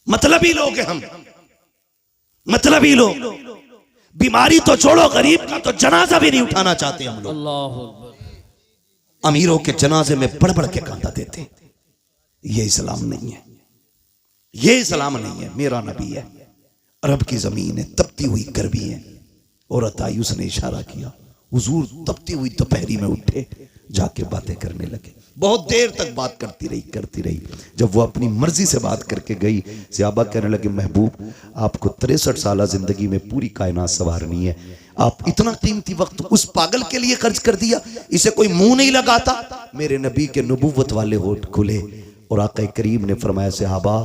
मतलबी लोग हैं हम, मतलबी लोग। बीमारी तो छोड़ो, गरीब का तो जनाजा भी नहीं उठाना चाहते हम लोग। अल्लाह अकबर। अमीरों के जनाजे में बढ़ बढ़ के कांटा देते हैं। ये इस्लाम नहीं है, ये इस्लाम नहीं है। मेरा नबी है, अरब की जमीन है, तपती हुई गर्मी है। औरत आई, उसने इशारा किया, हुजूर तपती हुई दोपहरी में उठे, जाके बातें करने लगे। बहुत देर तक बात करती रही। जब वो अपनी मर्जी से बात करके गई, सहाबा कहने लगे, महबूब आपको 63 साल जिंदगी में पूरी कायनात संवारनी है, आप इतना कीमती वक्त उस पागल के लिए खर्च कर दिया, इसे कोई मुंह नहीं लगाता। मेरे नबी के नबूवत वाले होठ खुले और आका करीम ने फरमाया, सहाबा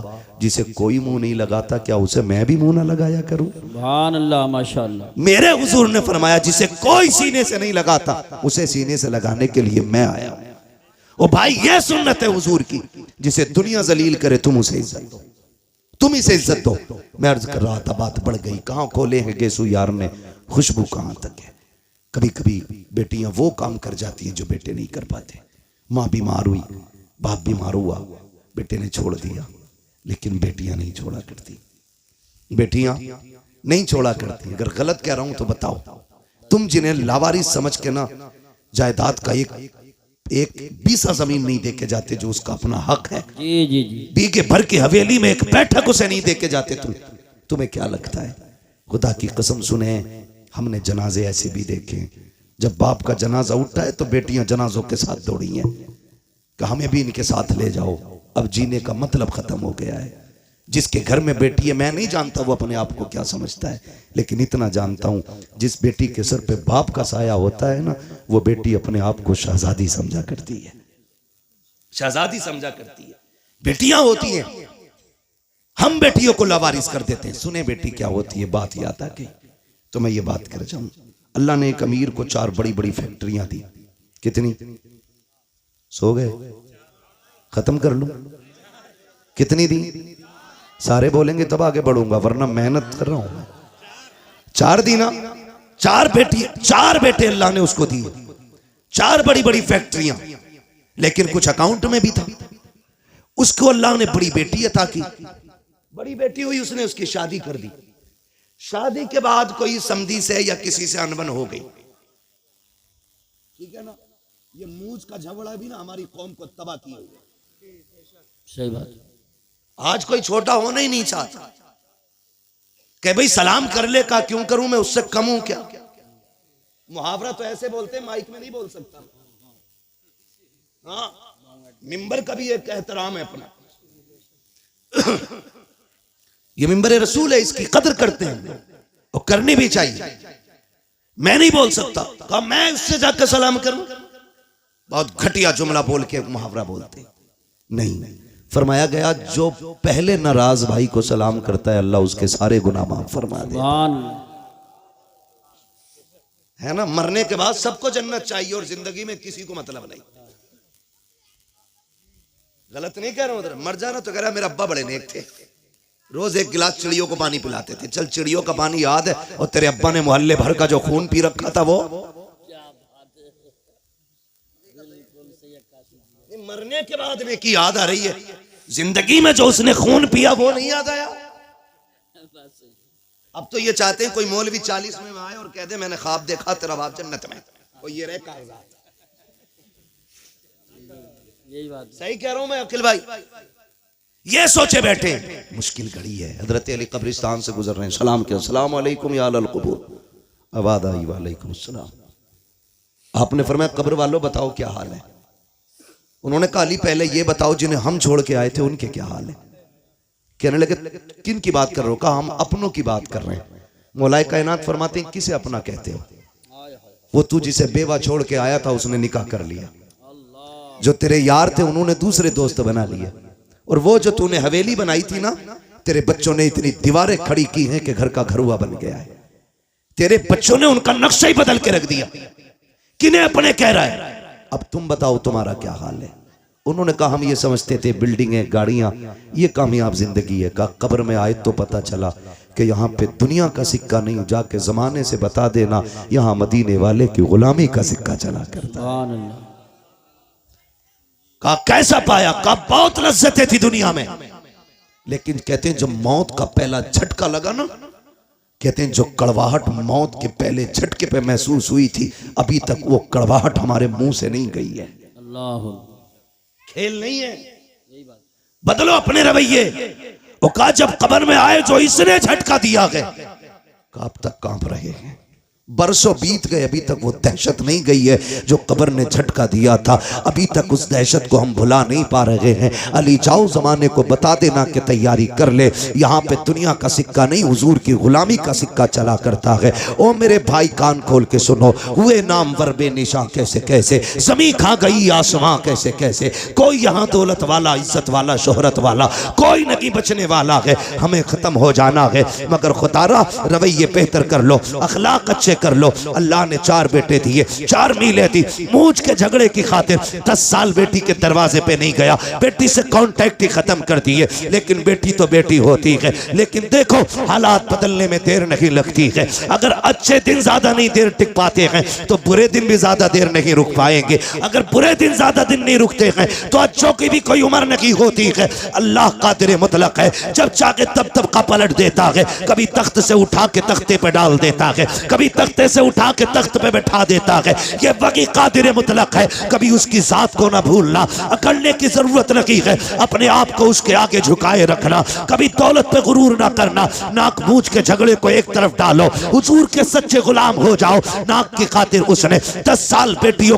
जिसे कोई मुंह नहीं लगाता, क्या उसे मैं भी मुंह ना लगाया करूं? सुभान अल्लाह, माशाअल्लाह। मेरे हुजूर ने फरमाया, जिसे कोई सीने से नहीं लगाता, उसे सीने से लगाने के लिए मैं आया हूं। ओ भाई, ये सुन्नत है हुजूर की, जिसे दुनिया जलील करे तुम उसे इज्जत दो, तुम इसे इज्जत दो। मैं अर्ज कर रहा था, बात बढ़ गई। कहां खोले हैं गेसू यार ने, खुशबू कहां तक है। कभी कभी बेटियां वो काम कर जाती हैं जो बेटे नहीं कर पाते। माँ बीमार हुई, बाप बीमार हुआ, बेटे ने छोड़ दिया, लेकिन बेटियां नहीं छोड़ा करती, बेटियां नहीं छोड़ा करती। अगर गलत कह रहा हूं तो बताओ। तुम जिन्हें लावारिस समझ के ना जायदाद का एक बीसा जमीन नहीं देके जाते जो उसका अपना हक है, जी जी जी, बीघे भर की हवेली में एक बैठक उसे नहीं देके जाते, तुम्हें क्या लगता है? खुदा की कसम सुने, हमने जनाजे ऐसे भी देखे, जब बाप का जनाजा उठा है तो बेटियां जनाजों के साथ दौड़ी हैं कि हमें भी इनके साथ ले जाओ। अब जीने का मतलब खत्म हो गया है। जिसके घर में बेटी है, मैं नहीं जानता वो अपने आप को क्या समझता है, लेकिन इतना जानता हूं, जिस बेटी के सर पे बाप का साया होता है ना, वो बेटी अपने आप को शहजादी समझा करती है, शहजादी समझा करती है। बेटियां होती हैं, हम बेटियों को लावारिस कर देते हैं। सुने बेटी क्या होती है, बात याद आ गई तो मैं ये बात कर जाऊं। अल्लाह ने एक अमीर को 4 बड़ी बड़ी फैक्ट्रियां दी। कितनी? सो गए? खत्म कर लूं? कितनी दी? सारे बोलेंगे तब आगे बढ़ूंगा, वरना मेहनत कर रहा हूं। 4 दी ना? 4 बेटे अल्लाह ने उसको दिए, 4 बड़ी बड़ी फैक्ट्रियां, लेकिन कुछ अकाउंट में भी था। उसको अल्लाह ने बड़ी बेटी अता की। बड़ी बेटी हुई, उसने उसकी शादी कर दी। शादी के बाद कोई समधी से या किसी से अनबन हो गई, ठीक है ना? ये मूज का झगड़ा भी ना हमारी कौम को तबाह किया हुआ। सही बात। आज कोई छोटा होना ही नहीं चाहता कि भाई सलाम कर ले, का क्यों करूं मैं, उससे कम हूं क्या? मुहावरा तो ऐसे बोलते हैं, माइक में नहीं बोल सकता। हाँ, मिंबर का भी एक एहतराम है अपना। ये मिंबर रसूल है, इसकी कदर करते हैं और करनी भी चाहिए। मैं नहीं बोल सकता, कहा मैं उससे जाकर सलाम करूं। बहुत घटिया जुमला बोल के मुहावरा बोलते नहीं। फरमाया गया, जो पहले नाराज भाई को सलाम करता है, अल्लाह उसके सारे गुनाह माफ फरमा देता है ना। मरने के बाद सबको जन्नत चाहिए और जिंदगी में किसी को मतलब नहीं। गलत नहीं कह रहा हूं। मर जाना तो कह रहा, मेरे अब्बा बड़े नेक थे, रोज 1 गिलास चिड़ियों को पानी पिलाते थे। चल, चिड़ियों का पानी याद है, और तेरे अब्बा ने मोहल्ले भर का जो खून पी रखा था वो। मरने के बाद में की याद आ रही है, जिंदगी में जो उसने खून पिया वो नहीं याद आया। अब तो ये चाहते हैं कोई मौलवी 40 में आए और कह दे, मैंने ख्वाब देखा तेरा बाप जन्नत में, और ये रहे कागजात। यही बात। सही कह रहा हूं मैं अखिल भाई? ये सोचे बैठे, मुश्किल घड़ी है। हजरत अली कब्रिस्तान से गुजर रहे हैं, सलाम किया, अस्सलाम वालेकुम या अहल क़ुबूर। आवाज़ आई, वालेकुम अस्सलाम। आपने फरमाया, कब्र वालों बताओ क्या हाल है? उन्होंने कहा, अली पहले ये बताओ जिन्हें हम छोड़ के आए थे उनके क्या हाल है? कहने लगे, किन की बात कर रहे हो? कहा, हम अपनों की बात कर रहे हैं। मौलाए कायनात फरमाते हैं, किसे अपना कहते हो? वो तू जिसे बेवा छोड़ के आया था उसने निकाह कर लिया, जो तेरे यार थे उन्होंने दूसरे दोस्त बना लिए, और वो जो तूने हवेली बनाई थी ना, तेरे बच्चों ने इतनी दीवारें खड़ी की हैं कि घर का घरुआ बन गया है। तेरे बच्चों ने उनका नक्शा ही बदल के रख दिया। किन्हें अपने कह रहा है? अब तुम बताओ तुम्हारा क्या हाल है? उन्होंने कहा, हम ये समझते थे बिल्डिंगें गाड़ियां ये कामयाब जिंदगी है। कहा, कब्र में आए तो पता चला कि यहाँ पे दुनिया का सिक्का नहीं, जाके जमाने से बता देना यहाँ मदीने वाले की गुलामी का सिक्का चला करता। कहा, कैसा पाया? कहा, बहुत लज्जतें थी दुनिया में, लेकिन कहते हैं जब मौत का पहला झटका लगा ना, कहते हैं जो कड़वाहट मौत के पहले झटके पे महसूस हुई थी, अभी तक वो कड़वाहट हमारे मुंह से नहीं गई है। अल्लाह, खेल नहीं है। यही बात। बदलो अपने रवैये। वो कहा जब कब्र में आए जो इसने झटका दिया गया, कब तक कांप रहे हैं। बरसों बीत गए, अभी तक वो दहशत नहीं गई है जो कब्र ने झटका दिया था। अभी तक उस दहशत को हम भुला नहीं पा रहे हैं। अली जाओ जमाने को बता देना कि तैयारी कर ले, यहाँ पे दुनिया का सिक्का नहीं हुजूर की गुलामी का सिक्का चला करता है। ओ मेरे भाई कान खोल के सुनो, हुए नाम वरबे निशा कैसे कैसे, जमी खा गई आसमां कैसे कैसे। कोई यहाँ दौलत वाला, इज्जत वाला, शोहरत वाला कोई नहीं बचने वाला है। हमें खत्म हो जाना है, मगर खुदारा रवैये बेहतर कर लो, अखलाक अच्छे कर लो। अल्लाह ने 4 बेटे दिए, 4 मीलें दी। मूंछ के झगड़े की खातिर 10 साल बेटी के दरवाजे पे नहीं गया, बेटी से कांटेक्ट ही खत्म कर दिए। लेकिन बेटी तो बेटी होती है। लेकिन देखो हालात बदलने में देर नहीं लगती है। अगर अच्छे दिन ज्यादा नहीं देर टिक पाते हैं तो बुरे दिन भी ज्यादा देर नहीं रुक पाएंगे। अगर बुरे दिन ज्यादा दिन नहीं रुकते हैं तो अच्छों की भी कोई उम्र नहीं होती है। अल्लाह कादिर मुतलक है, जब चाहे तब तब का पलट देता है। कभी तख्त से उठा के तख्ते पे डाल देता है, कभी तख्ते से उठा के तख्त पे बैठा देता है। ये वही कादिर मुतलक है। कभी उसकी जात को ना भूलना, अकड़ने की जरूरत नहीं है। अपने आप को उसके आगे झुकाए रखना, कभी दौलत पे गुरूर ना करना। नाक मूंछ के झगड़े को एक तरफ डालो, हुजूर के सच्चे गुलाम हो जाओ। नाक की खातिर उसने 10 साल बेटी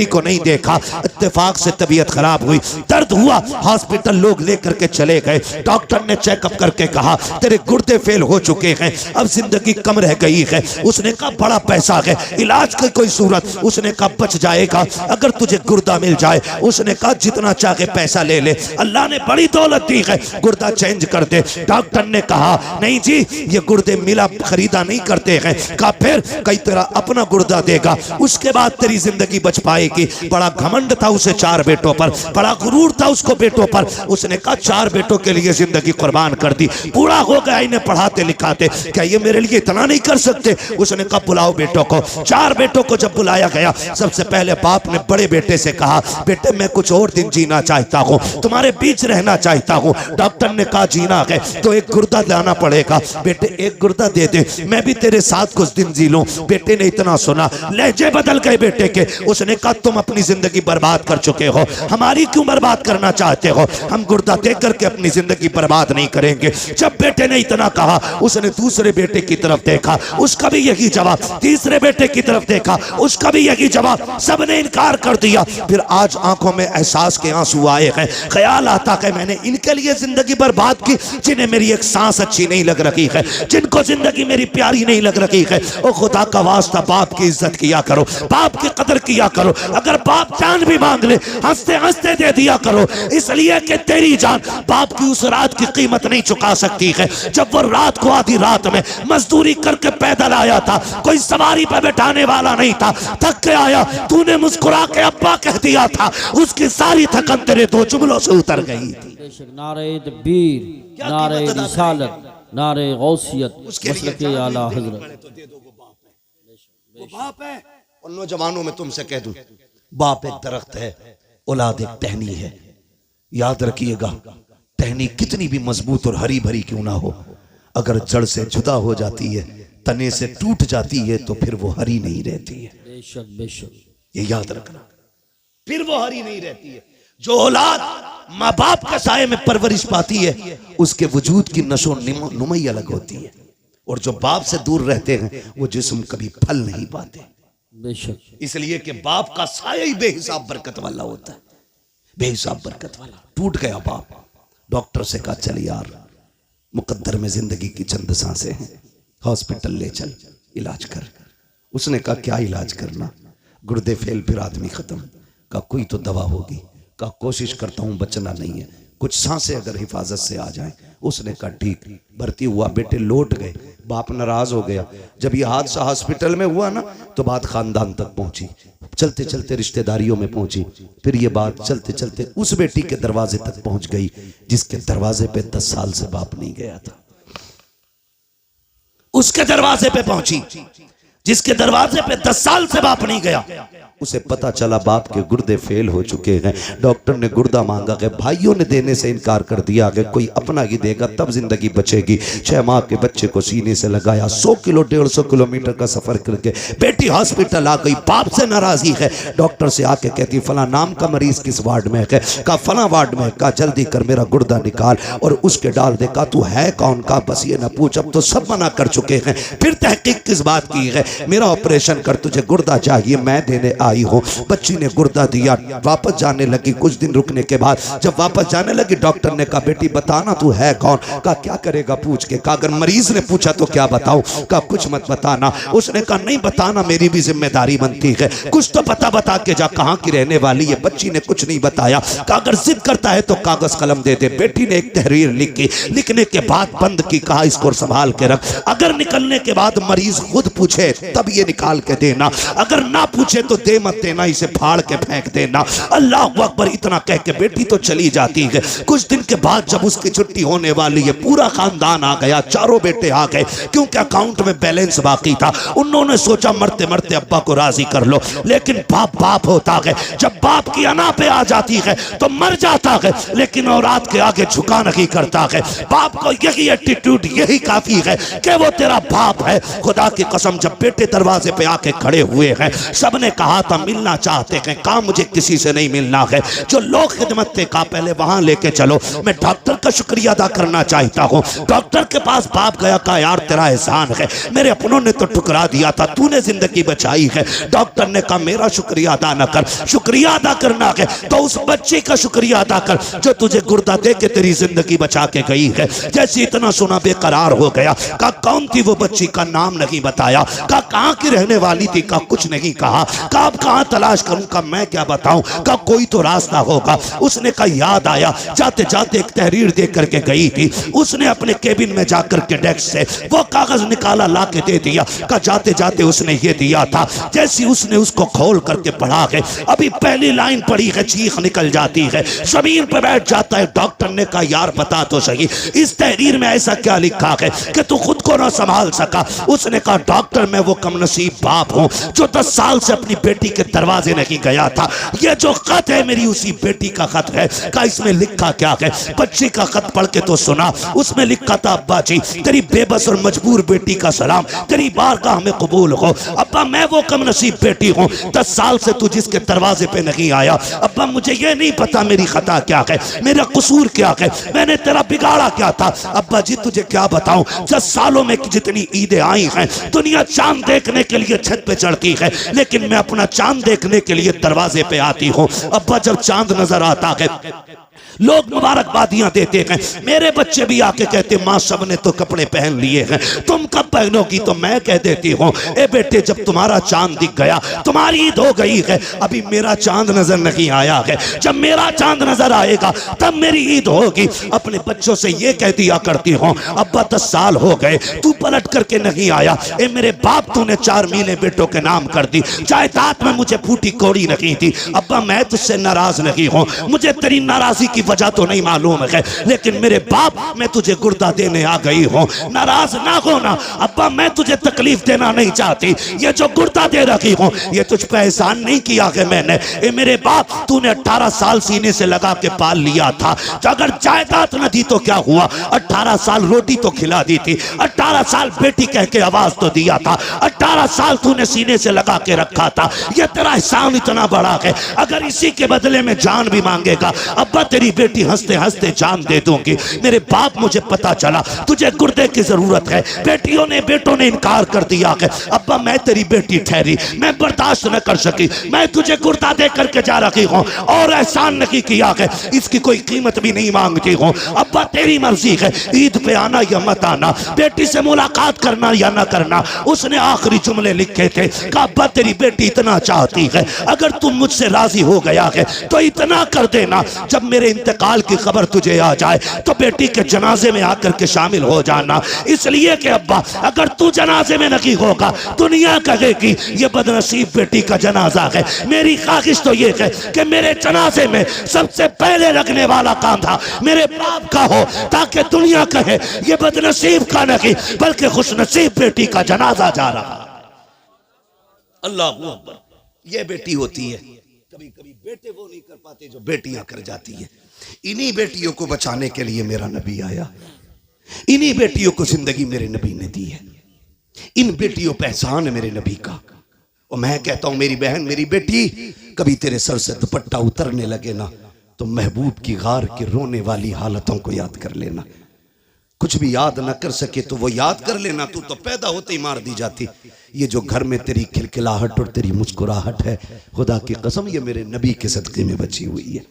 को नहीं देखा। इत्तेफाक से तबीयत खराब हुई, दर्द हुआ, हॉस्पिटल लोग लेकर के चले गए। डॉक्टर ने चेकअप करके कहा तेरे गुर्दे फेल हो चुके हैं, अब जिंदगी कम रह गई है। उसने कहा बड़ा पैसा है, इलाज की कोई सूरत? उसने कहा बच जाएगा अगर तुझे गुर्दा मिल जाए। उसने कहा जितना चाहे पैसा ले ले, अल्लाह ने बड़ी दौलत दी है, गुर्दा चेंज कर दे। डॉक्टर ने कहा नहीं जी, ये गुर्दे मिला खरीदा नहीं करते हैं। कहा फिर? कई तेरा अपना गुर्दा देगा, उसके बाद तेरी जिंदगी बच पाएगी। बड़ा घमंड था उसे 4 बेटों पर, बड़ा गुरूर था उसको बेटों पर। उसने कहा 4 बेटों के लिए जिंदगी कुर्बान कर दी, पूरा हो गया इन्हें पढ़ाते लिखाते, क्या ये मेरे लिए इतना नहीं कर सकते? उसने कहा बुलाओ बेटों को। 4 बेटों को जब बुलाया गया, सबसे पहले बाप ने बड़े बेटे से कहा बेटे मैं कुछ और दिन जीना चाहता हूँ, तुम्हारे बीच रहना चाहता हूँ। डॉक्टर ने कहा जीना है तो एक गुर्दा लाना पड़ेगा। बेटे एक गुर्दा दे दे, मैं भी तेरे साथ कुछ दिन जी लूं। बेटे ने इतना सुना, लहजे बदल गए बेटे के। उसने कहा तुम अपनी जिंदगी बर्बाद कर चुके हो, हमारी क्यों बर्बाद करना चाहते हो? हम गुर्दा दे करके अपनी जिंदगी बर्बाद नहीं करेंगे। जब बेटे ने इतना कहा, उसने दूसरे बेटे की तरफ देखा, उसका भी यही जवाब। तीसरे बेटे की तरफ देखा, उसका भी यही जवाब। सबने इनकार कर दिया। फिर आज आंखों में एहसास के आंसू आए हैं। ख्याल आता है मैंने इनके लिए जिंदगी बर्बाद की, जिन्हें मेरी एक सांस अच्छी नहीं लग रही है, जिनको जिंदगी मेरी प्यारी नहीं लग रही है। ओ खुदा का वास्ता, बाप की इज्जत किया करो, बाप की कदर किया करो। अगर बाप जान भी मांग ले, हंसते हंसते दे दिया करो, इसलिए कि तेरी जान बाप की उस रात की कीमत नहीं चुका सकती है जब वो रात को आधी रात में मजदूरी करके पैदल आया था, कोई सवारी पर बैठाने वाला नहीं था, थक के आया, तूने मुस्कुरा के अब्बा कह दिया था, उसकी सारी थकन तेरे 2 जुमलों से उतर गई थी। नारे तकबीर, नारे रिसालत, नारे गौसियत, मसलके आला हजरत। वो बाप है। और नौजवानों में तुमसे कह दूं, बाप एक दरख्त है, औलाद एक टहनी है। याद रखिएगा, टहनी कितनी भी मजबूत और हरी भरी क्यों ना हो, अगर जड़ से जुदा हो जाती है, तने से टूट जाती है, तो फिर वो हरी नहीं रहती है। बेशक बेशक, ये याद रखना, फिर वो हरी नहीं रहती है। जो औलाद माँ बाप के साये में परवरिश पाती है, उसके वजूद की नशो नुमई अलग होती है। और जो बाप से दूर रहते हैं, वो जिस्म कभी फल नहीं पाते। बेशक, इसलिए कि बाप का साया ही बेहिसाब बरकत वाला होता है, बेहिसाब बरकत वाला। टूट गया बाप, डॉक्टर से कहा चल यार, मुकद्दर में जिंदगी की चंद सांसें हैं, हॉस्पिटल ले चल, इलाज कर। उसने कहा क्या इलाज करना? गुर्दे फेल, फिर आदमी खत्म। कहा कोई तो दवा होगी। कहा कोशिश करता हूं, बचना नहीं है, कुछ सांसें अगर हिफाजत से आ जाएं। उसने कहा ठीक। भर्ती हुआ, बेटे लौट गए। बाप नाराज हो गया। जब यह हादसा हॉस्पिटल में हुआ ना, तो बात खानदान तक पहुंची, चलते चलते रिश्तेदारियों में पहुंची, फिर ये बात चलते चलते उस बेटी के दरवाजे तक पहुंच गई जिसके दरवाजे पे 10 साल से बाप नहीं गया था। उसके दरवाजे पे पहुंची। जिसके दरवाजे पे 10 साल से बाप नहीं गया, उसे पता चला बाप के गुर्दे फेल हो चुके हैं। डॉक्टर ने गुर्दा मांगा गया, भाइयों ने देने से इनकार कर दिया कि कोई अपना ही देगा तब जिंदगी बचेगी। 6 माह के बच्चे को सीने से लगाया, 100 किलो 150 किलोमीटर का सफर करके बेटी हॉस्पिटल आ गई, बाप से नाराजगी है। डॉक्टर से आके कहती फला नाम का मरीज किस वार्ड में है? कहा फला वार्ड में। कहा जल्दी कर मेरा गुर्दा निकाल और उसके डाल दे। कहा तू है कौन? का बस ये न पूछ, अब तो सब मना कर चुके हैं, फिर तहकीक किस बात की है? मेरा ऑपरेशन कर, तुझे गुर्दा चाहिए, मैं देने आई हूं। बच्ची ने गुर्दा दिया, वापस जाने लगी। कुछ दिन रुकने के बाद जब वापस जाने लगी, डॉक्टर ने कहा बेटी बताना तू है कौन? कहा क्या करेगा पूछ के? कहा अगर मरीज ने पूछा तो क्या बताऊं? कहा कुछ मत बताना। उसने कहा नहीं बताना, मेरी भी जिम्मेदारी बनती है, कुछ तो पता बता के जा, कहां की रहने वाली है? बच्ची ने कुछ नहीं बताया। कहा अगर जिद करता है तो कागज कलम दे दे। बेटी ने एक तहरीर लिखी, लिखने के बाद बंद की, कहा इसको संभाल के रख, अगर निकलने के बाद मरीज खुद पूछे तब ये निकाल के देना, अगर ना पूछे तो दे मत देना, इसे फाड़ के फेंक देना। अल्लाह अकबर इतना कह के बेटी तो चली जाती है। कुछ दिन के बाद जब उसकी छुट्टी होने वाली है, पूरा खानदान आ गया, चारों बेटे आ गए, क्योंकि अकाउंट में बैलेंस बाकी था। उन्होंने सोचा मरते मरते अब्बा को राजी कर लो, लेकिन बाप बाप होता है, जब बाप की अना पे आ जाती है तो मर जाता है, लेकिन औलाद के आगे झुका नहीं करता है। बाप को यही एटीट्यूड, यही काफी है कि वो तेरा बाप है। खुदा की कसम जब बेटे दरवाजे पे आके खड़े हुए हैं, सबने कहा था मिलना चाहते हैं, कहा मुझे किसी से नहीं मिलना है। जो लोग खिदमत थे कहा पहले वहां लेके चलो। मैं डॉक्टर का शुक्रिया अदा करना चाहता हूँ। डॉक्टर के पास बाप गया, कहा यार तेरा एहसान है, मेरे अपनों ने तो ठुकरा दिया था, तूने जिंदगी बचाई है। डॉक्टर ने कहा मेरा शुक्रिया अदा न कर, शुक्रिया अदा करना है तो उस बच्चे का शुक्रिया अदा कर जो तुझे गुर्दा दे के तेरी जिंदगी बचा के गई है। जैसे इतना सुना बेकरार हो गया। कहा कौन थी वो बच्ची? का नाम नहीं बताया। कहा कहाँ की रहने वाली थी? का कुछ नहीं कहा। कहा अब कहाँ तलाश करूं? का मैं क्या बताऊं? का कोई तो रास्ता होगा। उसने कहा याद आया, जाते जाते एक तहरीर दे करके गई थी। उसने अपने केबिन में जाकर के डेस्क से वो कागज निकाला, ला के दे दिया। का जाते जाते उसने ये दिया था। जैसी उसने उसको खोल करके पढ़ा है, अभी पहली लाइन पढ़ी है, चीख निकल जाती है, जमीन पर बैठ जाता है। डॉक्टर ने कहा यार बता तो सही, इस तहरीर में ऐसा क्या लिखा है कि तू खुद को ना संभाल सका? उसने कहा डॉक्टर मैं वो कमनसीब बाप हूं जो 10 साल से अपनी बेटी के दरवाजे नहीं गया था। ये जो खत है मेरी उसी बेटी का खत है। का इसमें लिखा क्या है? बच्ची का खत पढ़ के तो सुना। उसमें लिखा था अब्बा जी तेरी बेबस और मजबूर बेटी का सलाम, तेरी बारगाह में कबूल हो। अब्बा मैं वो कमनसीब बेटी हूँ, 10 साल से तू जिसके दरवाजे पे नहीं आया। अब्बा मुझे ये नहीं पता मेरी खता क्या है, मेरा कसूर क्या है, मैंने तेरा बिगाड़ा क्या था। अब्बा जी तुझे क्या बताऊं, 10 सालों में जितनी ईदें आई हैं, दुनिया चांद देखने के लिए छत पे चढ़ती है, लेकिन मैं अपना चांद देखने के लिए दरवाजे पे आती हूँ। अब्बा जब चांद नजर आता है लोग मुबारकबादियां देते हैं, मेरे बच्चे भी आके कहते माँ सबने तो कपड़े पहन लिए हैं, तुम कब पहनोगी? तो मैं कह देती हूँ ए बेटे जब तुम्हारा चांद दिख गया, तुम्हारी ईद हो गई है, अभी मेरा चांद नजर नहीं आया है, जब मेरा चांद नजर आएगा तब मेरी ईद होगी। अपने बच्चों से ये कह दिया करती हूँ अब्बा 10 साल हो गए तू पलट करके नहीं आया, ए मेरे बाप तूने 4 मीलें बेटों के नाम कर दी, जायदाद में मुझे फूटी कौड़ी नहीं थी। अब्बा मैं तुझसे नाराज नहीं हूँ, मुझे तेरी नाराजगी की वजह तो नहीं मालूम है, लेकिन मेरे बाप मैं तुझे गुर्दा देने आ गई हूँ, नाराज ना होना। अब्बा मैं तुझे तकलीफ देना नहीं चाहती, ये जो गुर्दा दे रखी हूँ ये तुझ पे एहसान नहीं किया है मैंने। ए मेरे बाप तूने 18 साल सीने से लगा के पाल लिया था, तो अगर जायदाद न दी तो क्या हुआ, 18 साल रोटी तो खिला दी थी, 18 साल बेटी कह के आवाज तो दिया था, 18 साल तूने सीने से लगा के रखा था, ये तेरा एहसान इतना बड़ा है, अगर इसी के बदले में जान भी मांगेगा अब्बा तेरी बेटी हंसते हंसते जान दे दूंगी। मेरे बाप मुझे पता चला तुझे गुर्दे की जरूरत है, बेटियों ने बेटों ने इनकार कर दिया है, अब्बा मैं तेरी बेटी ठहरी, मैं बर्दाश्त न कर सकी, मैं तुझे गुर्दा दे करके जा रही हूँ और एहसान नहीं किया है, इसकी कोई कीमत भी नहीं मांगती हूँ। अब्बा तेरी मर्जी है, ईद पे आना या मत आना, बेटी से मुलाकात करना या न करना। उसने आखिरी जुमले लिखे थे कि अब्बा तेरी बेटी इतना चाहती है, अगर तुम मुझसे राजी हो गया है तो इतना कर देना, जब मेरे इंतकाल की खबर तुझे आ जाए तो बेटी के जनाजे में आकर के शामिल हो जाना, इसलिए कि अब्बा अगर तू जनाजे में नहीं होगा दुनिया कहेगी ये बदनसीब बेटी का जनाजा है। मेरी ख्वाहिश तो ये है कि मेरे जनाजे में सबसे पहले लगने वाला कांधा मेरे बाप का हो, ताकि दुनिया कहे ये बदनसीब का नहीं बल्कि खुशनसीब बेटी का जनाजा जा रहा। अल्लाह अकबर। ये बेटी होती है, कभी कभी बेटे वो नहीं कर पाते जो बेटियां कर जाती है। इन्हीं बेटियों को बचाने के लिए मेरा नबी आया, इन्हीं बेटियों को जिंदगी मेरे नबी ने दी है, इन बेटियों पे एहसान है मेरे नबी का। और मैं कहता हूं मेरी बहन, मेरी बेटी, कभी तेरे सर से दुपट्टा उतरने लगे ना तो महबूब की गार की रोने वाली हालतों को याद कर लेना। कुछ भी याद ना कर सके तो वो याद कर लेना, तू तो पैदा होते ही मार दी जाती। ये जो घर में तेरी खिलखिलाहट और तेरी मुस्कुराहट है, खुदा की कसम ये मेरे नबी के सदके में बची हुई है,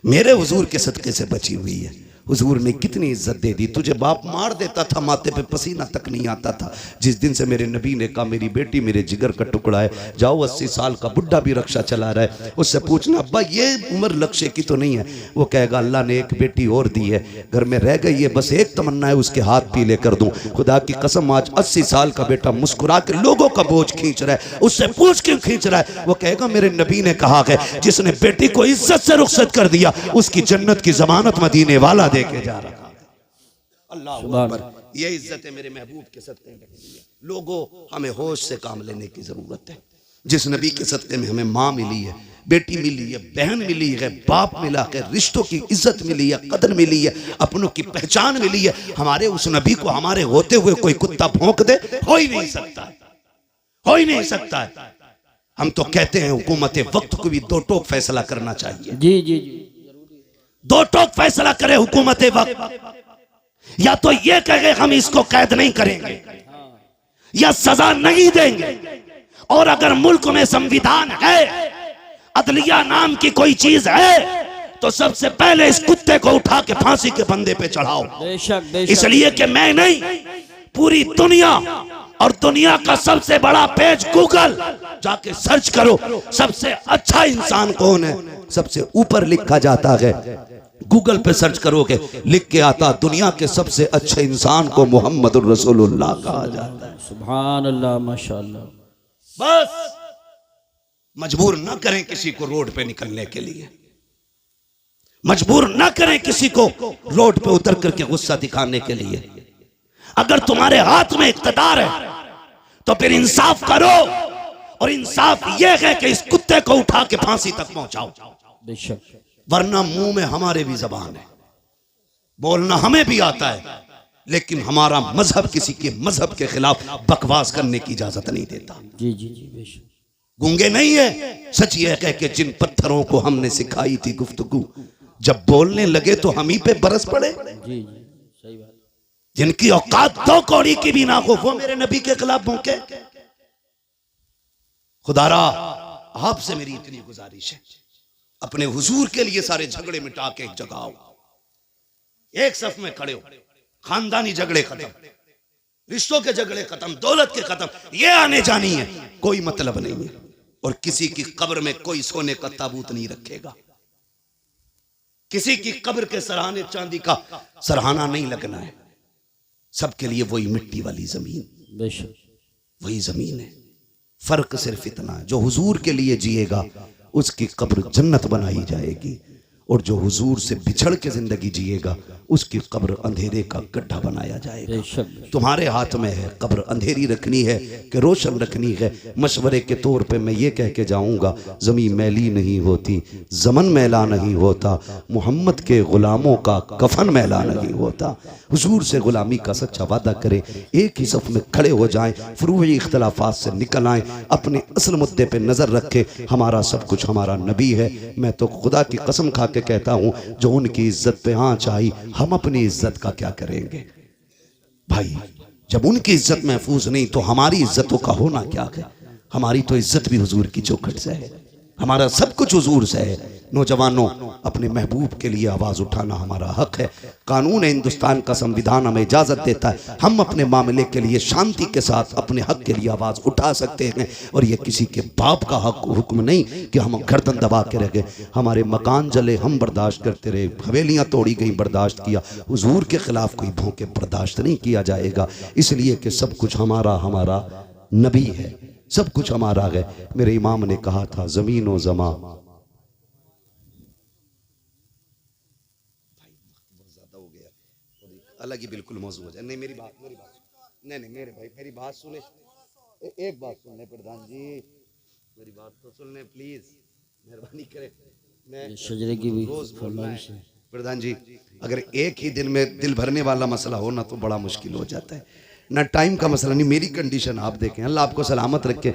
मेरे हुजूर के सदके से बची हुई है। हुजूर ने कितनी इज्जत दे दी। तुझे बाप मार देता था, माथे पे पसीना तक नहीं आता था। जिस दिन से मेरे नबी ने कहा मेरी बेटी मेरे जिगर का टुकड़ा है, जाओ 80 साल का बुढ़ा भी रक्षा चला रहा है, उससे पूछना अब्बा ये उम्र लक्ष्य की तो नहीं है। वो कहेगा अल्लाह ने एक बेटी और दी है, घर में रह गई है, बस एक तमन्ना है उसके हाथ पीले कर दूं। खुदा की कसम आज 80 साल का बेटा मुस्कुरा के लोगों का बोझ खींच रहा है, उससे पूछ क्यों खींच रहा है? वो कहेगा मेरे नबी ने कहा है जिसने बेटी को इज्जत से रुखसत कर दिया उसकी जन्नत की जमानत मदीने वाला देके जा रहा। अल्लाह अकबर। ये इज्जत है मेरे महबूब के सदके में। लोगों हमें होश से काम लेने की जरूरत है। जिस नबी के सदके में हमें माँ मिली है, बेटी मिली है, बहन मिली है, बाप मिला है, रिश्तों की इज्जत मिली है, कदर मिली है, अपनों की पहचान मिली है, हमारे उस नबी को हमारे होते हुए कोई कुत्ता भौंक दे, हो ही नहीं सकता, हो ही नहीं सकता है। हम तो कहते हैं हुकूमत वक्त को भी दो टोक फैसला करना चाहिए। जी जी जी, दो टोक फैसला करे हुकूमत वक्त, या तो ये कहे हम इसको कैद नहीं करेंगे या सजा नहीं देंगे, और अगर मुल्क में संविधान है, अदलिया नाम की कोई चीज है, तो सबसे पहले इस कुत्ते को उठा के फांसी के फंदे पे चढ़ाओ। बेशक बेशक। इसलिए कि मैं नहीं, पूरी दुनिया, और दुनिया का सबसे बड़ा पेज गूगल, जाके सर्च करो सबसे अच्छा इंसान कौन है, सबसे ऊपर लिखा जाता है, गूगल पे सर्च करोगे लिख के आता दुनिया के सबसे अच्छे इंसान को मोहम्मदुर रसूलुल्लाह कहा जाता है। सुभान अल्लाह माशाअल्लाह। बस मजबूर न करें किसी को रोड पे निकलने के लिए, मजबूर न करें किसी को रोड पे उतर करके गुस्सा दिखाने के लिए। अगर तुम्हारे हाथ में इख्तियार है तो फिर इंसाफ करो, और इंसाफ यह है कि इस कुत्ते को उठा के फांसी तक पहुंचाओ। बेशक। वरना मुंह में हमारे भी जबान है, बोलना हमें भी आता है, लेकिन हमारा मजहब किसी के मजहब के खिलाफ बकवास करने की इजाजत नहीं देता। जी जी जी बेशक। गूंगे नहीं है, सच ये कह के जिन पत्थरों को हमने सिखाई थी गुफ्तगू, जब बोलने लगे तो हम ही पे बरस पड़े। जी जी सही बात। जिनकी औकात दो कौड़ी की भी ना हो, वो मेरे नबी के खिलाफ भौंके। खुदारा आपसे मेरी इतनी गुजारिश है, अपने हुजूर के लिए सारे झगड़े मिटा के एक जगह आओ, एक सफ में खड़े हो, खानदानी झगड़े खत्म, रिश्तों के झगड़े खत्म, दौलत के खत्म, ये आने जानी है, कोई मतलब नहीं है। और किसी की कब्र में कोई सोने का ताबूत नहीं रखेगा, किसी की कब्र के सराहने चांदी का सराहना नहीं लगना है। सबके लिए वही मिट्टी वाली जमीन, बेशक वही जमीन है। फर्क सिर्फ इतना है, जो हुजूर के लिए जिएगा उसकी कब्र जन्नत बनाई जाएगी, और जो हुजूर से बिछड़ के जिंदगी जिएगा उसकी कब्र अंधेरे का गड्ढा बनाया जाएगा। बेशक। तुम्हारे हाथ में है कब्र अंधेरी रखनी है कि रोशन रखनी है। मशवरे के तौर पे मैं ये कह के जाऊंगा, जमीन मैली नहीं होती, जमन मैला नहीं होता, मोहम्मद के गुलामों का कफन मैला नहीं होता। हुजूर से गुलामी का सच्चा वादा करें, एक ही सफ में खड़े हो जाएं, फरूई इख्तलाफात से निकल आएं, अपने असल मुद्दे पे नजर रखें। हमारा सब कुछ हमारा नबी है। मैं तो खुदा की कसम खा के कहता हूं, जो उनकी इज्जत पे आंच आई, हम अपनी इज्जत का क्या करेंगे भाई? जब उनकी इज्जत महफूज नहीं तो हमारी इज्जतों का होना क्या है? हमारी तो इज्जत भी हुजूर की चौखट से है, हमारा सब कुछ हुजूर से है। नौजवानों, अपने महबूब के लिए आवाज़ उठाना हमारा हक है। कानून हिंदुस्तान का, संविधान हमें इजाज़त देता है, हम अपने मामले के लिए शांति के साथ अपने हक के लिए आवाज़ उठा सकते हैं। और ये किसी के बाप का हक हुक्म नहीं कि हम गर्दन दबा के रह गए। हमारे मकान जले हम बर्दाश्त करते रहे, हवेलियाँ तोड़ी गई बर्दाश्त किया, हुजूर के खिलाफ कोई भौंके बर्दाश्त नहीं किया जाएगा। इसलिए कि सब कुछ हमारा हमारा नबी है, सब कुछ हमारा है। मेरे इमाम ने कहा था, ज़मीन व ज़मा अलग ही बिल्कुल मौजूद हो जाए। नहीं मेरी बात नहीं मेरे भाई मेरी बात सुने, एक बात सुन ले प्रधान जी, मेरी बात तो सुन लें प्लीज, मेहरबानी करें। मैं ये शजरे की भी रोज बोलना फरमाइश है है। प्रधान जी, अगर एक ही दिन में दिल भरने वाला मसला हो ना तो बड़ा मुश्किल हो जाता है ना। टाइम का मसला नहीं, मेरी कंडीशन आप देखें, अल्लाह आपको सलामत रखे।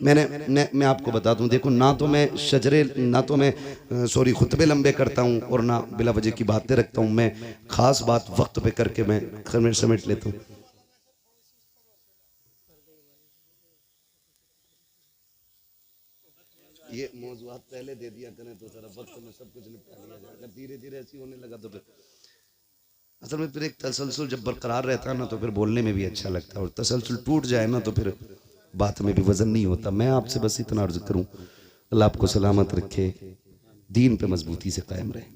मैं आपको बता दूं, देखो ना तो मैं शजरे, ना तो मैं सॉरी खुतबे लंबे करता हूं और ना बिला वजह की बातें रखता हूं। मैं खास बात वक्त पे करके मैं समेट लेता हूं। ये मौजूद पहले दे दिया करें तो जरा वक्त में सब कुछ निपटा लिया जाए। अगर धीरे धीरे ऐसी होने लगा तो फिर असल में फिर एक तसलसल जब बरकरार रहता है ना तो फिर बोलने में भी अच्छा लगता है, और तसलसल टूट जाए ना तो फिर बात में भी वजन नहीं होता। मैं आपसे बस इतना अर्ज करूं, अल्लाह आपको सलामत रखे, दीन पे मजबूती से कायम रहे।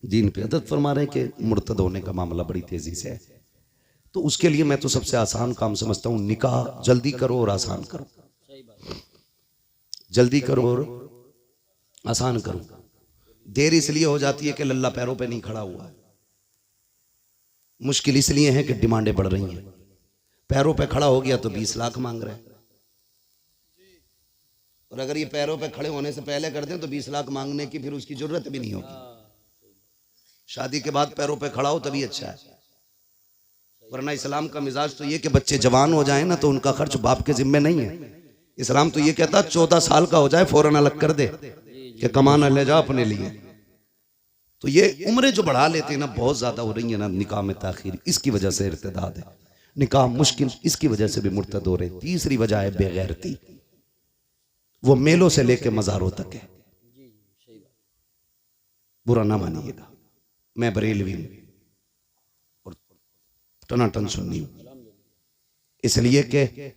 दीन पे अदद फरमा रहे कि मुर्तद होने का मामला बड़ी तेजी से है, तो उसके लिए मैं तो सबसे आसान काम समझता हूँ, निकाह जल्दी करो और आसान करो। जल्दी करो और आसान करो। देर इसलिए हो जाती है कि लल्ला पैरों पे नहीं खड़ा हुआ है, मुश्किल इसलिए है कि डिमांडें बढ़ रही हैं। पैरों पे खड़ा हो गया तो 20 लाख मांग रहे हैं, और अगर ये पैरों पे खड़े होने से पहले कर दें तो 20 लाख मांगने की फिर उसकी जरूरत भी नहीं होगी। शादी के बाद पैरों पे खड़ा हो तभी अच्छा है, वरना इस्लाम का मिजाज तो ये कि बच्चे जवान हो जाएं ना तो उनका खर्च बाप के जिम्मे नहीं है। इस्लाम तो ये कहता 14 साल का हो जाए फौरन अलग कर दे कि कमाना ले जा अपने लिए। तो ये उम्रें जो बढ़ा लेते हैं ना, बहुत ज्यादा हो रही है ना निकाह में ताखीर, इसकी वजह से इर्तिदाद है। निकाह मुश्किल इसकी वजह से भी मुर्तद हो रहे। तीसरी वजह है बेगैरती, वो मेलों से लेके मज़ारों तक है। बुरा ना मानिएगा, मैं बरेलवी हूं और टनाटन सुन्नी हूं, इसलिए कि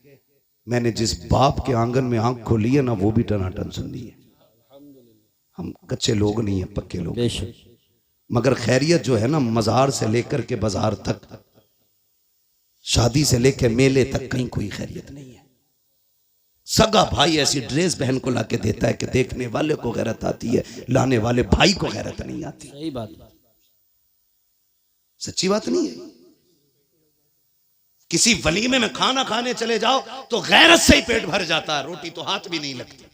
मैंने जिस बाप के आंगन में आंख खोली है ना वो भी टनाटन सुन्नी है। हम कच्चे लोग नहीं है, पक्के लोग। मगर खैरियत जो है ना, मजार से लेकर के बाजार तक, शादी से लेकर मेले तक, कहीं कोई खैरियत नहीं है। सगा भाई ऐसी ड्रेस बहन को लाके देता है कि देखने वाले को गैरत आती है, लाने वाले भाई को गैरत नहीं आती। सही बात, सच्ची बात नहीं है। किसी वलीमे में खाना खाने चले जाओ तो गैरत से ही पेट भर जाता है, रोटी तो हाथ भी नहीं लगती।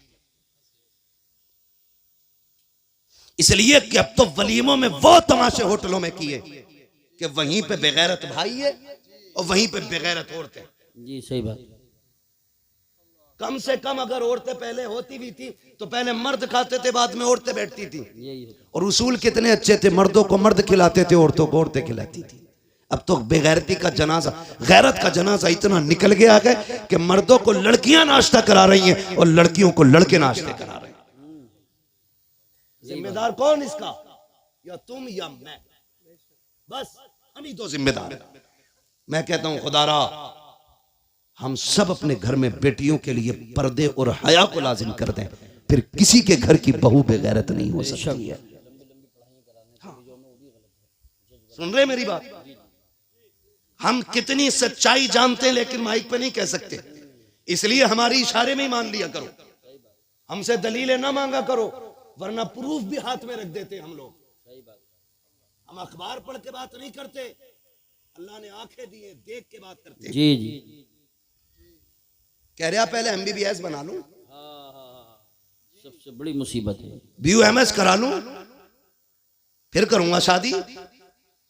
इसलिए कि अब तो वलीमों में वो तमाशे होटलों में किए कि वहीं पे बेगैरत भाई है और वहीं पे बेगैरत औरतें। जी सही बात। कम से कम अगर औरतें पहले होती भी थी तो पहले मर्द खाते थे, बाद में औरतें बैठती थी। और उसूल कितने अच्छे थे, मर्दों को मर्द खिलाते थे, औरतों को औरतें खिलाती थी। अब तो बेगैरती का जनाजा, गैरत का जनाजा इतना निकल गया है कि मर्दों को लड़कियां नाश्ता करा रही हैं और लड़कियों को लड़के नाश्ते करा रहे हैं। जिम्मेदार कौन इसका? या तुम या मैं, बस हम ही तो जिम्मेदार हैं। मैं कहता हूं खुदारा हम सब अपने घर में बेटियों के लिए पर्दे और हया को लाजिम कर दें, फिर किसी के घर की बहू बेगैरत नहीं हो सकती है। हाँ। सुन रहे मेरी बात? हम कितनी सच्चाई जानते हैं लेकिन माइक पे नहीं कह सकते, इसलिए हमारी इशारे में ही मान लिया करो। हमसे दलीलें ना मांगा करो, वरना प्रूफ भी हाथ में रख देते हम लोग। हम अखबार पढ़ के बात नहीं करते, अल्लाह ने आंखें दी है, देख के बात करते। जी जी कह रहा पहले MBBS बना लूं, सबसे बड़ी मुसीबत है। BUMS करा लूं, फिर करूंगा शादी।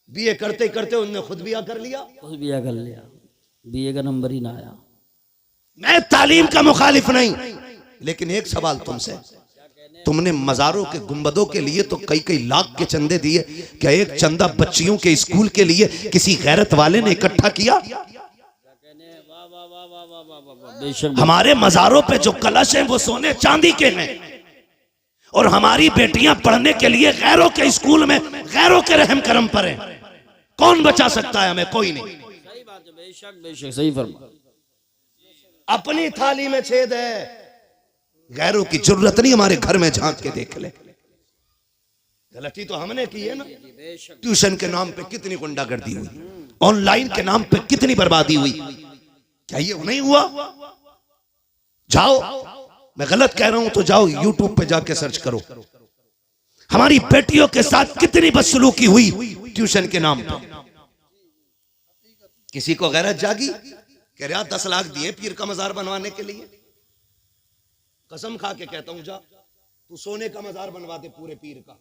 BA करते करते उनने खुद बिया कर लिया, खुद बिया कर लिया, BA का नंबर ही ना आया। मैं तालीम का मुखालिफ नहीं, लेकिन एक सवाल तुमसे, तुमने मजारों के गुंबदों के लिए तो कई कई लाख के चंदे दिए, क्या एक चंदा बच्चियों के स्कूल के लिए किसी गैरत वाले ने इकट्ठा किया? हमारे मजारों पे जो कलश हैं वो सोने चांदी के हैं, और हमारी बेटियां पढ़ने के लिए गैरों के स्कूल में गैरों के रहम करम पर हैं। कौन बचा सकता है हमें? कोई नहीं। सही बात है, बेशक बेशक सही फरमा। अपनी थाली में छेद है, गैरों की जरूरत नहीं हमारे घर में झांक के देख ले। गलती तो हमने की है ना। ट्यूशन के नाम पे कितनी गुंडागर्दी हुई, ऑनलाइन के नाम पे कितनी बर्बादी हुई, क्या ये नहीं हुआ? जाओ, मैं गलत कह रहा हूं तो जाओ YouTube पे जाके सर्च करो। हमारी बेटियों के साथ कितनी बदसलूकी हुई ट्यूशन के नाम पे। किसी को गैरत जागी, कह रहा 10 लाख दिए पीर का मजार बनवाने के लिए, कसम खा के कहता हूं, जा तू सोने का मजार बनवा दे पूरे पीर का,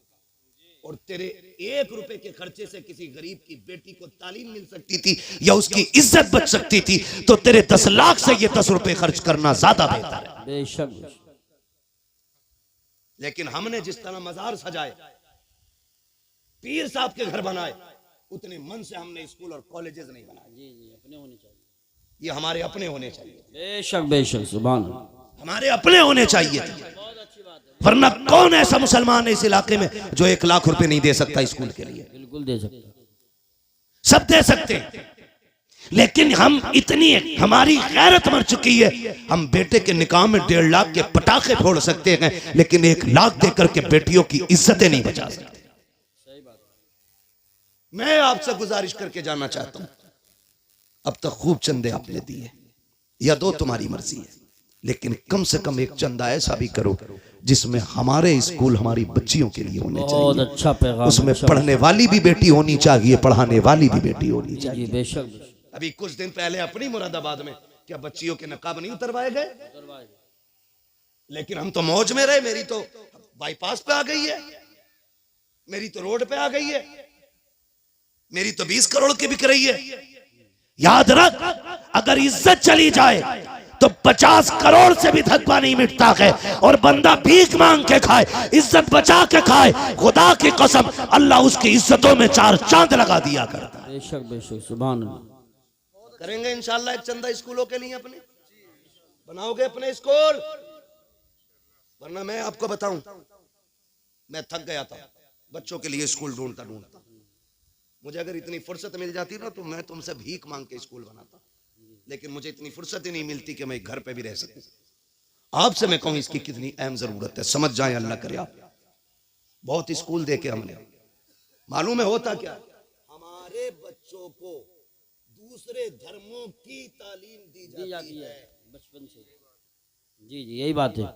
और तेरे 1 रुपए के खर्चे से किसी गरीब की बेटी को तालीम मिल सकती थी या उसकी इज्जत बच सकती थी, तो तेरे 10 लाख से ये 10 रुपए खर्च करना ज्यादा बेहतर है। बेशक। लेकिन हमने जिस तरह मजार सजाए, पीर साहब के घर बनाए, उतने मन से हमने स्कूल और कॉलेजेस नहीं बनाए। जी जी, अपने होने चाहिए, ये हमारे अपने होने चाहिए। बेशक बेशक, सुभान अल्लाह, हमारे अपने होने चाहिए थे। वरना कौन ऐसा मुसलमान है इस इलाके में जो 1 लाख रुपए नहीं दे सकता स्कूल के लिए? बिल्कुल दे सकता, सब दे सकते हैं, लेकिन हम इतनी हमारी गैरत मर चुकी है, हम बेटे के निकाह में 1.5 लाख के पटाखे फोड़ सकते हैं, लेकिन 1 लाख देकर के बेटियों की इज्जतें नहीं बचा सकते। मैं आपसे गुजारिश करके जानना चाहता हूं, अब तक खूब चंदे आपने दिए या दो, तुम्हारी मर्जी है, लेकिन कम से कम एक चंदा ऐसा भी करो जिसमें हमारे स्कूल हमारी बच्चियों के लिए होने बहुत चाहिए। अच्छा पैगाम, उसमें पढ़ने वाली भी बेटी होनी चाहिए, पढ़ाने वाली भी बेटी होनी चाहिए। जी बेशक। अभी कुछ दिन पहले अपनी मुरादाबाद में क्या बच्चियों के नकाब नहीं उतरवाए गए? लेकिन हम तो मौज में रहे। मेरी तो बाईपास पे आ गई है, मेरी तो रोड पे आ गई है, मेरी तो 20 करोड़ की बिक रही है। याद रख, अगर इज्जत चली जाए तो 50 करोड़ से भी धब्बा नहीं मिटता है, और बंदा भीख मांग के खाए, इज्जत बचा के खाए, खुदा की कसम अल्लाह उसकी इज्जतों में 4 चांद लगा दिया करता है। बेशक बेशक, सुभान अल्लाह। करेंगे इंशाल्लाह एक चंदा स्कूलों के लिए, अपने बनाओगे अपने स्कूल। वरना मैं आपको बताऊं, मैं थक गया था बच्चों के लिए स्कूल ढूंढता ढूंढता। मुझे अगर इतनी फुर्सत मिल जाती ना तो मैं तुमसे भीख मांग के स्कूल बनाता, लेकिन मुझे इतनी फुर्सत ही नहीं मिलती कि मैं घर पे भी रह सकूं। आपसे मैं कहूं इसकी कितनी अहम जरूरत है, समझ जाए, अल्लाह करे। आप बहुत स्कूल देखे हमने, मालूम है होता क्या, हमारे बच्चों को दूसरे धर्मों की तालीम दी जाती है बचपन से। जी जी, यही बात है,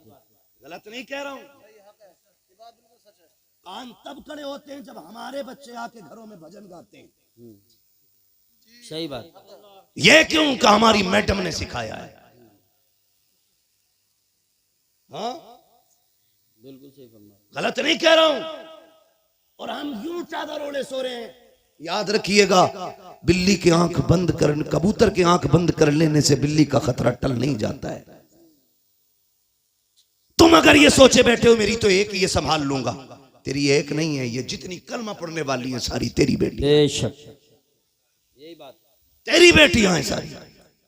गलत नहीं कह रहा हूं। कान तब खड़े होते हैं जब हमारे बच्चे आके घरों में भजन गाते हैं। सही बात। ये क्यों का हमारी मैडम ने सिखाया है। हाँ, बिल्कुल सही फरमा, गलत नहीं कह रहा हूं। और हम यूं चादर ओढ़े सो रहे हैं। याद रखिएगा, बिल्ली की आंख बंद कर, कबूतर की आंख बंद कर लेने से बिल्ली का खतरा टल नहीं जाता है। तुम अगर ये सोचे बैठे हो मेरी तो एक ये संभाल लूंगा, तेरी एक नहीं है, ये जितनी कलमा पढ़ने वाली है सारी तेरी बेटी, बेशक यही बात, तेरी बेटियां हैं सारी।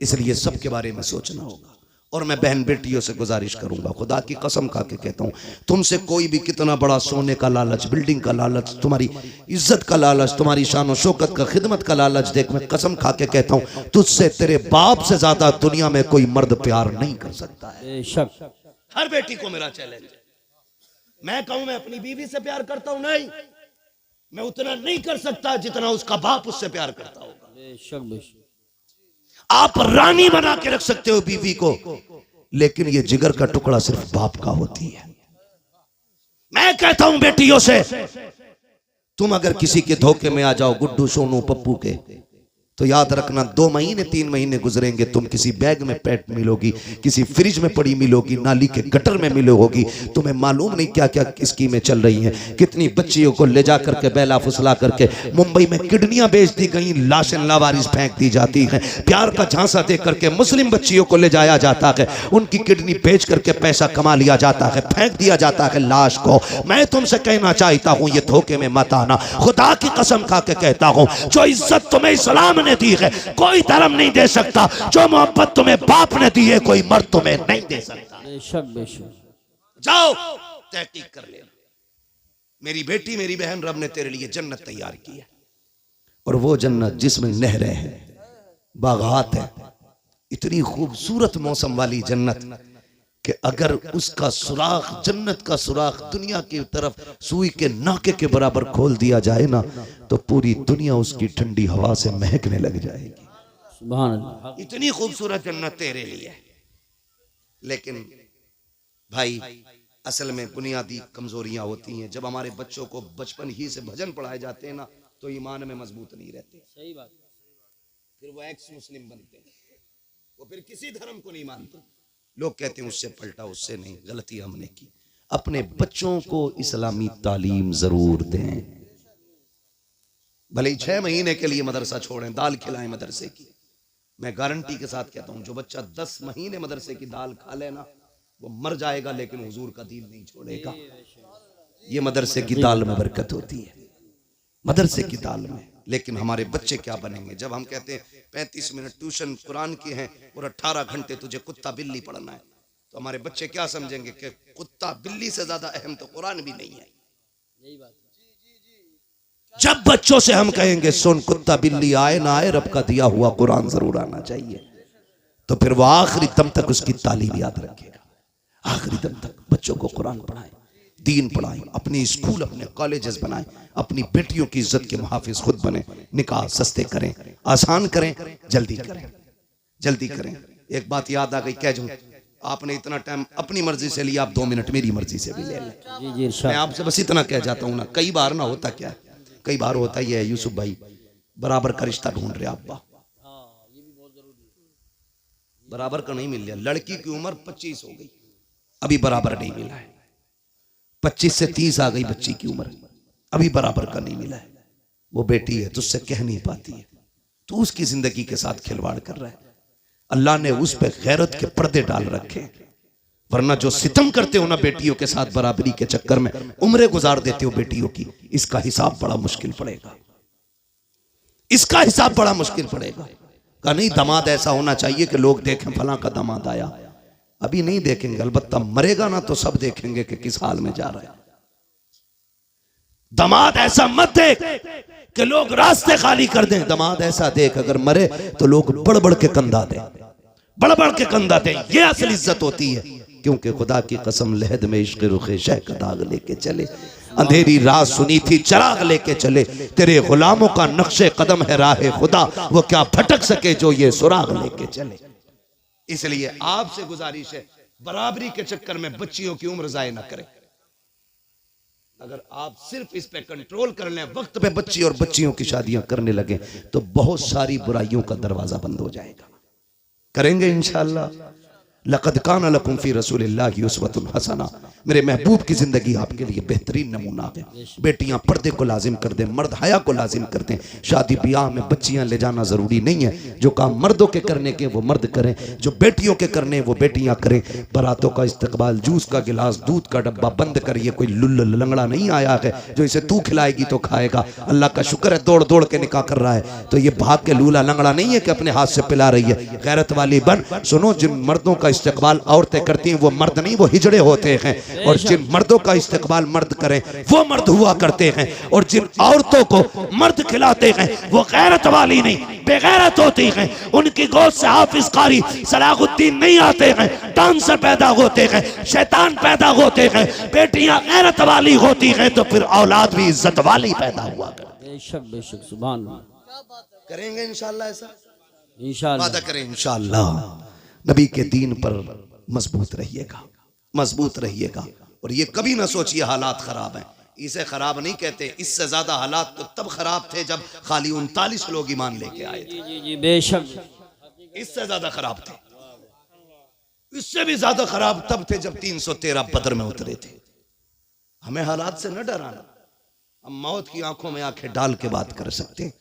इसलिए सबके बारे में सोचना होगा। और मैं बहन बेटियों से गुजारिश करूंगा, खुदा की कसम खा के कहता हूं, तुमसे कोई भी कितना बड़ा सोने का लालच, बिल्डिंग का लालच, तुम्हारी इज्जत का लालच, तुम्हारी शान और शौकत का, खिदमत का लालच देख, मैं कसम खा के कहता हूं तुझसे तेरे बाप से ज्यादा दुनिया में कोई मर्द प्यार नहीं कर सकता है। बेशक। हर बेटी को मेरा चैलेंज है। मैं कहूं मैं अपनी बीवी से प्यार करता हूं, नहीं, मैं उतना नहीं कर सकता जितना उसका बाप उससे प्यार करता होगा। बेशक बेशक। आप रानी बना के रख सकते हो बीवी को, लेकिन ये जिगर का टुकड़ा सिर्फ बाप का होती है। मैं कहता हूं बेटियों से, तुम अगर किसी के धोखे में आ जाओ, गुड्डू सोनू पप्पू के, तो याद रखना 2 महीने 3 महीने गुजरेंगे, तुम किसी बैग में पैट मिलोगी, किसी फ्रिज में पड़ी मिलोगी, नाली के गटर में मिलोगी। तुम्हें मालूम नहीं क्या क्या स्कीमें चल रही हैं। कितनी बच्चियों को ले जा करके बेला फुसला करके मुंबई में किडनियां बेच दी गई, लाशें लावारिस फेंक दी जाती हैं। प्यार का झांसा दे करके मुस्लिम बच्चियों को ले जाया जाता है, उनकी किडनी बेच करके पैसा कमा लिया जाता है, फेंक दिया जाता है लाश को। मैं तुमसे कहना चाहता हूं ये धोखे में मत आना। खुदा की कसम खा के कहता हूं, जो इज्जत तुम्हें इस्लाम ने दी है कोई धर्म नहीं दे सकता, जो मोहब्बत तुम्हें बाप ने दी है कोई मर्द तुम्हें नहीं दे सकता। बेशक बेशक। जाओ तहकीक कर लेना। मेरी बेटी, मेरी बहन, रब ने तेरे लिए जन्नत तैयार की है, और वो जन्नत जिसमें नहरें हैं, बागात है, इतनी खूबसूरत मौसम वाली जन्नत कि अगर उसका सुराख, जन्नत का सुराख दुनिया की तरफ सुई के नाके के बराबर खोल दिया जाए ना, तो पूरी दुनिया उसकी ठंडी हवा से महकने लग जाएगी। सुभान अल्लाह। इतनी खूबसूरत जन्नत तेरे लिए। लेकिन भाई असल में बुनियादी कमजोरियां होती हैं। जब हमारे बच्चों को बचपन ही से भजन पढ़ाए जाते हैं ना, तो ईमान में मजबूत नहीं रहते। सही बात। फिर वो एक्स मुस्लिम बनते हैं, वो फिर किसी धर्म को नहीं मानते। लोग कहते हैं उससे पलटा, उससे नहीं, गलती हमने की। अपने बच्चों को इस्लामी तालीम जरूर दें, भले ही 6 महीने के लिए मदरसा छोड़ें, दाल खिलाएं मदरसे की। मैं गारंटी के साथ कहता हूं जो बच्चा 10 महीने मदरसे की दाल खा लेना वो मर जाएगा, लेकिन हुजूर का दीन नहीं छोड़ेगा। ये मदरसे की दाल में बरकत होती है, मदरसे की दाल में। लेकिन हमारे बच्चे क्या बनेंगे जब हम कहते हैं 35 मिनट ट्यूशन कुरान की है और 18 घंटे तुझे कुत्ता बिल्ली पढ़ना है, तो हमारे बच्चे क्या समझेंगे कि कुत्ता बिल्ली से ज्यादा अहम तो कुरान भी नहीं है। यही बात। जब बच्चों से हम कहेंगे सुन, कुत्ता बिल्ली आए ना आए, रब का दिया हुआ कुरान जरूर आना चाहिए, तो फिर वो आखिरी दम तक उसकी तालीम याद रखेगा। आखिरी दम तक बच्चों को कुरान पढ़ाएं, दीन पढ़ाएं, अपने स्कूल अपने कॉलेजेस बनाएं, अपनी बेटियों की इज्जत के मुहाफिज खुद बने, निकाह सस्ते करें, आसान करें, जल्दी करें, जल्दी करें। एक बात याद आ गई, कह दूं आपने इतना टाइम अपनी मर्जी से लिया, आप 2 मिनट मेरी मर्जी से भी ले लें। जी जी मैं आपसे बस इतना कह जाता हूं ना, कई बार ना होता क्या है, कई बार होता ही है यूसुफ भाई बराबर का रिश्ता ढूंढ रहे अब्बा, बराबर का नहीं मिल रहा। लड़की की उम्र 25 हो गई, अभी बराबर नहीं मिला है। 25 से 30 आ गई बच्ची की उम्र, अभी बराबर का नहीं मिला है। वो बेटी है, तुझसे कह नहीं पाती है, तू उसकी जिंदगी के साथ खिलवाड़ कर रहा है। अल्लाह ने उस पे गैरत के पर्दे डाल रखे, वरना जो सितम करते हो ना बेटियों के साथ बराबरी के चक्कर में, उम्रें गुजार देते हो बेटियों की, इसका हिसाब बड़ा मुश्किल पड़ेगा, इसका हिसाब बड़ा मुश्किल पड़ेगा। का नहीं, दामाद ऐसा होना चाहिए कि लोग देखें फलां का दामाद आया। अभी नहीं देखेंगे, अलबत्ता मरेगा ना तो सब देखेंगे कि किस हाल में जा रहा है। दामाद ऐसा मत देख कि लोग रास्ते खाली कर दें, दामाद ऐसा देख अगर मरे तो लोग बढ़ बढ़ के कंधा दें, बढ़ बढ़ के कंधा दें। ये असल इज्जत होती है, क्योंकि खुदा की कसम लहद में इश्क़ रुखे शह का दाग लेके चले, अंधेरी रात सुनी थी चराग लेके चले, तेरे गुलामों का नक्शे कदम है राह खुदा, वो क्या भटक सके जो ये सुराग लेके चले। इसलिए आपसे गुजारिश है, बराबरी के चक्कर में बच्चियों की उम्र जाया ना करें। अगर आप सिर्फ इस पे कंट्रोल कर लें, वक्त पे बच्ची और बच्चियों की शादियां करने लगे, तो बहुत सारी बुराइयों का दरवाजा बंद हो जाएगा। करेंगे इंशाअल्लाह। लक़द कान लकुम फ़ी रसूलिल्लाहि उस्वतुन हसना, मेरे महबूब की जिंदगी आपके लिए बेहतरीन नमूना है। बेटियां पर्दे को लाजिम कर दें, मर्द हया को लाजिम कर दें। शादी ब्याह में बच्चियां ले जाना जरूरी नहीं है, जो काम मर्दों के करने के वो मर्द करें, जो बेटियों के करने वो बेटियां करें। बारातों का इस्तकबाल, जूस का गिलास, दूध का डब्बा बंद कर, ये कोई लुल्ल लंगड़ा नहीं आया है जो इसे तू खिलाएगी तो खाएगा। अल्लाह का शुक्र है दौड़ दौड़ के निकाह कर रहा है, तो ये भाग के लूला लंगड़ा नहीं है कि अपने हाथ से पिला रही है। गैरत वाली बन। सुनो, जिन मर्दों का इस्तकबाल औरतें करती हैं वो मर्द नहीं, वो हिजड़े होते हैं, और जिन मर्दों का इस्तकबाल मर्द करें वो मर्द हुआ करते हैं, और जिन औरतों को मर्द खिलाते हैं वो गैरत वाली नहीं बेगैरत होती हैं। उनकी गोद से हाफिज कारी सलाहुद्दीन नहीं आते हैं, डांसर पैदा होते हैं, शैतान पैदा होते हैं। बेटियां गैरत वाली होती हैं तो फिर औलाद भी इज्जत वाली पैदा हुआ करती है। बेशक बेशक, सुभान अल्लाह। करेंगे इंशाअल्लाह, ऐसा इंशाअल्लाह वादा करें इंशाअल्लाह। नबी के दीन पर मजबूत रहिएगा, मजबूत रहिएगा। और ये कभी ना सोचिए हालात खराब हैं, इसे खराब नहीं कहते। इससे ज्यादा हालात तो तब खराब थे जब खाली 39 लोग ईमान लेके आए थे। जी जी बेशक, इससे ज्यादा खराब थे, इससे भी ज्यादा खराब तब थे जब 313 बदर में उतरे थे। हमें हालात से न डराना, हम मौत की आंखों में आंखें डाल के बात कर सकते हैं,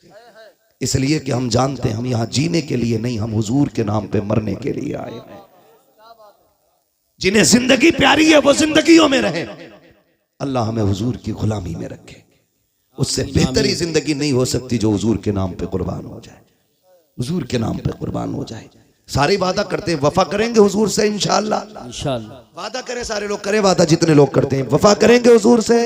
इसलिए कि हम जानते हैं हम यहाँ जीने के लिए नहीं, हम हुजूर के नाम पे मरने के लिए आए हैं। जिन्हें जिंदगी प्यारी है वो जिंदगियों में रहे। अल्लाह हमें हुजूर की गुलामी में रखे। उससे बेहतरी जिंदगी नहीं हो सकती जो हुजूर के नाम पे कुर्बान हो जाए, हुजूर के नाम पे कुर्बान हो जाए। सारे वादा करते हैं वफा करेंगे हुजूर से इंशाअल्लाह। इंशाअल्लाह वादा करें, सारे लोग करें वादा, जितने लोग करते हैं वफा करेंगे हुजूर से।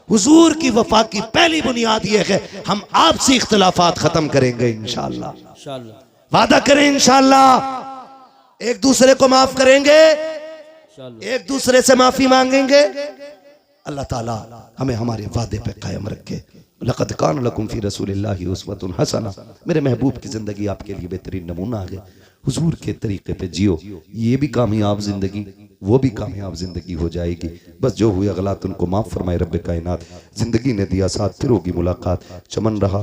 हुजूर की वफा की पहली बुनियाद यह है हम आपसी इख्तिलाफात खत्म करेंगे इंशाअल्लाह। इंशाअल्लाह वादा करें इंशाअल्लाह। एक दूसरे को माफ करेंगे, एक दूसरे से माफी मांगेंगे। अल्लाह ताला हमें हमारे वादे पे कायम रखे। लक़द कान लकुम फ़ी रसूलिल्लाहि उस्वतुन हसना, मेरे महबूब की जिंदगी आपके लिए बेहतरीन नमूना है। हुजूर के तरीके पे जियो, ये भी कामयाब जिंदगी, वो भी कामयाब जिंदगी हो जाएगी। बस जो हुए गलत उनको माफ फरमाए रब्बे कायनात। जिंदगी ने दिया साथ, फिर होगी मुलाकात। चमन रहा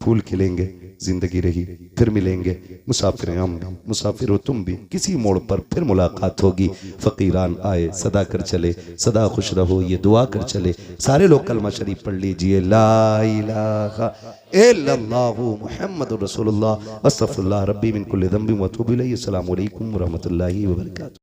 फूल खिलेंगे, जिंदगी रही फिर मिलेंगे। मुसाफिर हम भी, मुसाफिर हो तुम भी, किसी मोड़ पर फिर मुलाकात होगी। फकीरान आए सदा कर चले, सदा खुश रहो ये दुआ कर चले। सारे लोग कलमा शरीफ पढ़ लीजिए, ला इलाहा इल्लल्लाहु मुहम्मदुर रसूलुल्लाह, अस्तगफिरुल्लाह रब्बी मिन कुल्लि ज़ंबिन व अतूबु इलैहि। अस्सलामु अलैकुम व रहमतुल्लाहि व बरकातुहू।